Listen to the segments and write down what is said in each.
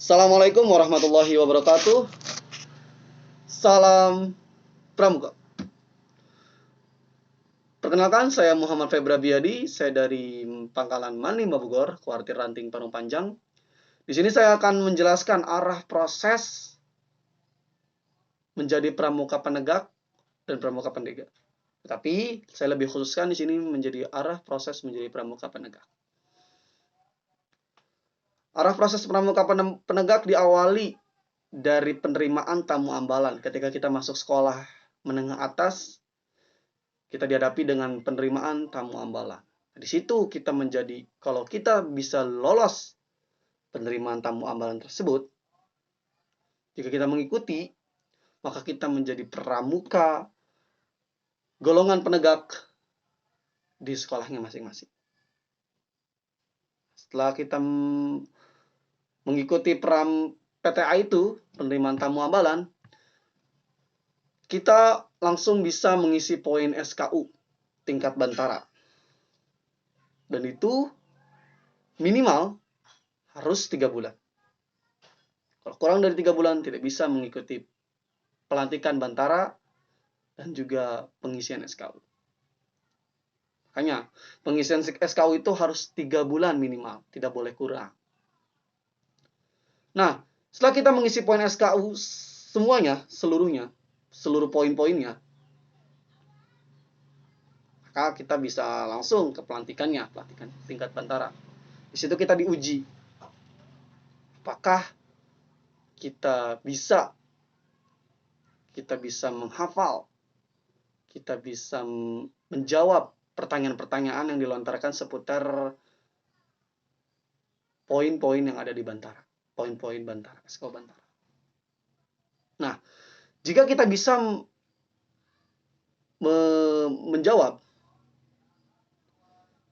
Assalamualaikum warahmatullahi wabarakatuh. Salam Pramuka. Perkenalkan, saya Muhammad Febra Biadi. Saya dari Pangkalan Manimba Bogor, Kuartir Ranting Parung Panjang. Di sini saya akan menjelaskan arah proses menjadi pramuka penegak dan pramuka pendegak. Tetapi saya lebih khususkan di sini menjadi arah proses menjadi pramuka penegak. Arah proses pramuka penegak diawali dari penerimaan tamu ambalan. Ketika kita masuk sekolah menengah atas, kita dihadapi dengan penerimaan tamu ambalan. Di situ kita menjadi, kalau kita bisa lolos penerimaan tamu ambalan tersebut, jika kita mengikuti, maka kita menjadi pramuka golongan penegak di sekolahnya masing-masing. Setelah kita mengikuti PTA itu, penerimaan tamu ambalan, kita langsung bisa mengisi poin SKU tingkat bantara. Dan itu minimal harus 3 bulan. Kalau kurang dari 3 bulan tidak bisa mengikuti pelantikan bantara dan juga pengisian SKU. Makanya pengisian SKU itu harus 3 bulan minimal, tidak boleh kurang. Nah, setelah kita mengisi poin SKU semuanya, seluruh poin-poinnya, maka kita bisa langsung ke pelantikan tingkat bantara. Di situ kita diuji apakah kita bisa menghafal, kita bisa menjawab pertanyaan-pertanyaan yang dilontarkan seputar poin-poin yang ada di bantara, poin-poin bantara, SKU bantara. Nah, jika kita bisa menjawab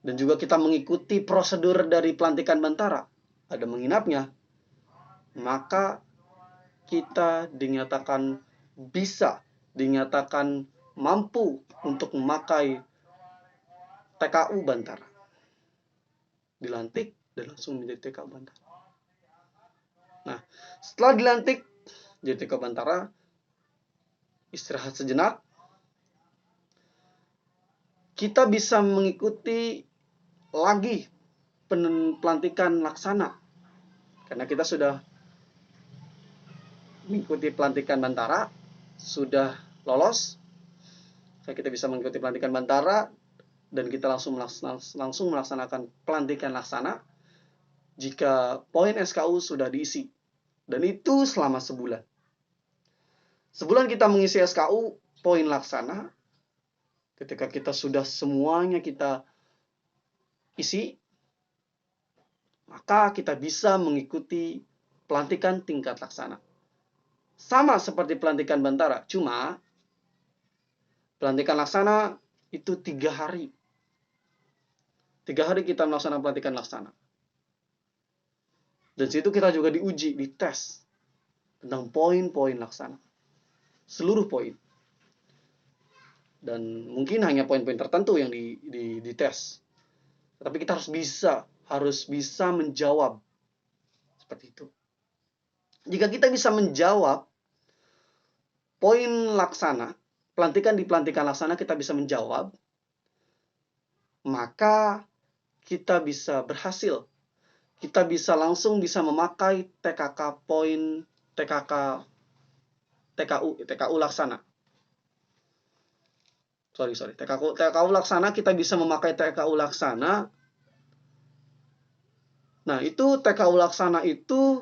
dan juga kita mengikuti prosedur dari pelantikan bantara, ada menginapnya, maka kita dinyatakan mampu untuk memakai TKU bantara. Dilantik dan langsung menjadi TKU bantara. Nah, setelah dilantik jadi TKU bantara, istirahat sejenak, kita bisa mengikuti lagi pelantikan laksana. Karena kita sudah mengikuti pelantikan bantara, sudah lolos, kita bisa mengikuti pelantikan bantara dan kita langsung melaksanakan pelantikan laksana jika poin SKU sudah diisi. Dan itu selama sebulan. Sebulan kita mengisi SKU, poin laksana. Ketika kita sudah semuanya kita isi, maka kita bisa mengikuti pelantikan tingkat laksana. Sama seperti pelantikan bantara, cuma pelantikan laksana itu 3 hari. 3 hari kita melaksanakan pelantikan laksana. Dan situ kita juga diuji, dites tentang poin-poin laksana. Seluruh poin. Dan mungkin hanya poin-poin tertentu yang dites. Tapi kita harus bisa menjawab seperti itu. Jika kita bisa menjawab poin laksana, di pelantikan laksana kita bisa menjawab, maka kita bisa berhasil. Kita bisa langsung memakai TKU laksana. TKU laksana, kita bisa memakai TKU laksana. Nah, itu TKU laksana itu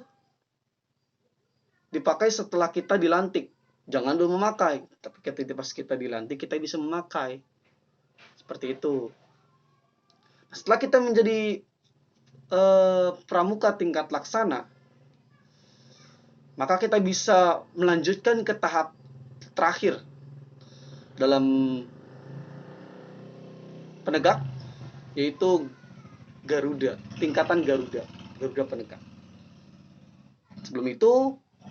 dipakai setelah kita dilantik. Jangan dulu memakai, tapi pas kita dilantik kita bisa memakai. Seperti itu. Setelah kita menjadi pramuka tingkat laksana, maka kita bisa melanjutkan ke tahap terakhir dalam penegak, yaitu Garuda, tingkatan Garuda penegak.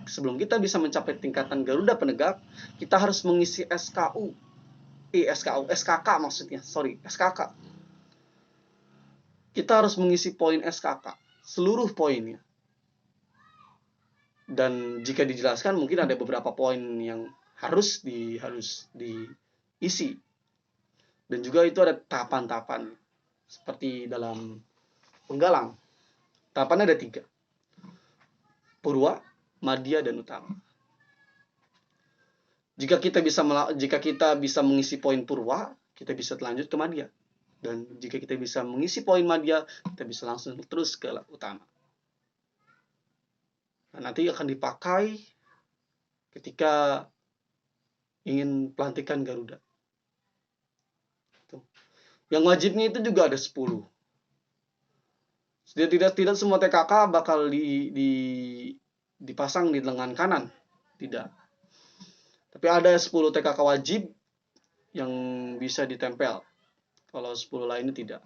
Sebelum kita bisa mencapai tingkatan Garuda penegak, kita harus mengisi SKK maksudnya, SKK. Kita harus mengisi poin SKK, seluruh poinnya. Dan jika dijelaskan mungkin ada beberapa poin yang harus diisi. Dan juga itu ada tahapan-tahapan seperti dalam penggalang. Tahapannya ada 3. Purwa, madya, dan utama. Jika kita bisa mengisi poin purwa, kita bisa lanjut ke madya. Dan jika kita bisa mengisi poin madya, kita bisa langsung terus ke utama. Nah, nanti akan dipakai ketika ingin pelantikan Garuda. Yang wajibnya itu juga ada 10. Tidak semua TKK bakal dipasang di lengan kanan. Tidak. Tapi ada 10 TKK wajib yang bisa ditempel. Kalau 10 lainnya tidak.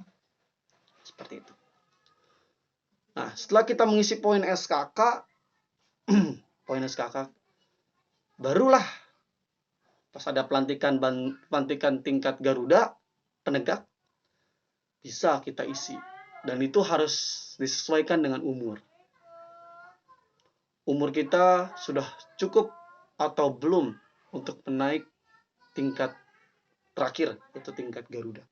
Seperti itu. Nah, setelah kita mengisi poin SKK, barulah pas ada pelantikan tingkat Garuda penegak, bisa kita isi. Dan itu harus disesuaikan dengan umur. Umur kita sudah cukup atau belum untuk menaik tingkat terakhir, yaitu tingkat Garuda.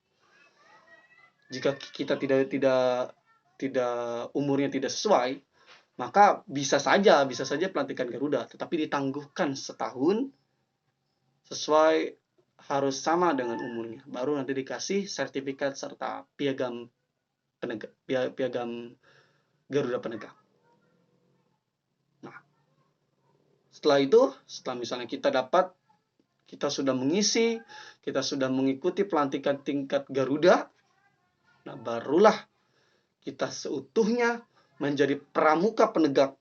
Jika kita tidak umurnya tidak sesuai, maka bisa saja pelantikan Garuda, tetapi ditangguhkan setahun sesuai, harus sama dengan umurnya. Baru nanti dikasih sertifikat serta piagam Garuda penegak. Nah, setelah misalnya kita sudah mengisi, kita sudah mengikuti pelantikan tingkat Garuda, nah barulah kita seutuhnya menjadi pramuka penegak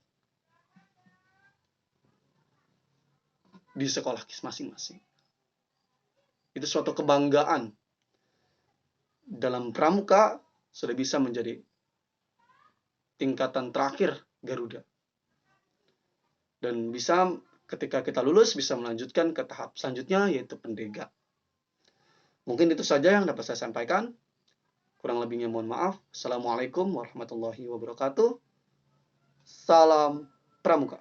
di sekolah masing-masing. Itu suatu kebanggaan. Dalam pramuka sudah bisa menjadi tingkatan terakhir Garuda. Dan bisa ketika kita lulus bisa melanjutkan ke tahap selanjutnya, yaitu pendega. Mungkin itu saja yang dapat saya sampaikan. Kurang lebihnya mohon maaf. Assalamualaikum warahmatullahi wabarakatuh. Salam pramuka.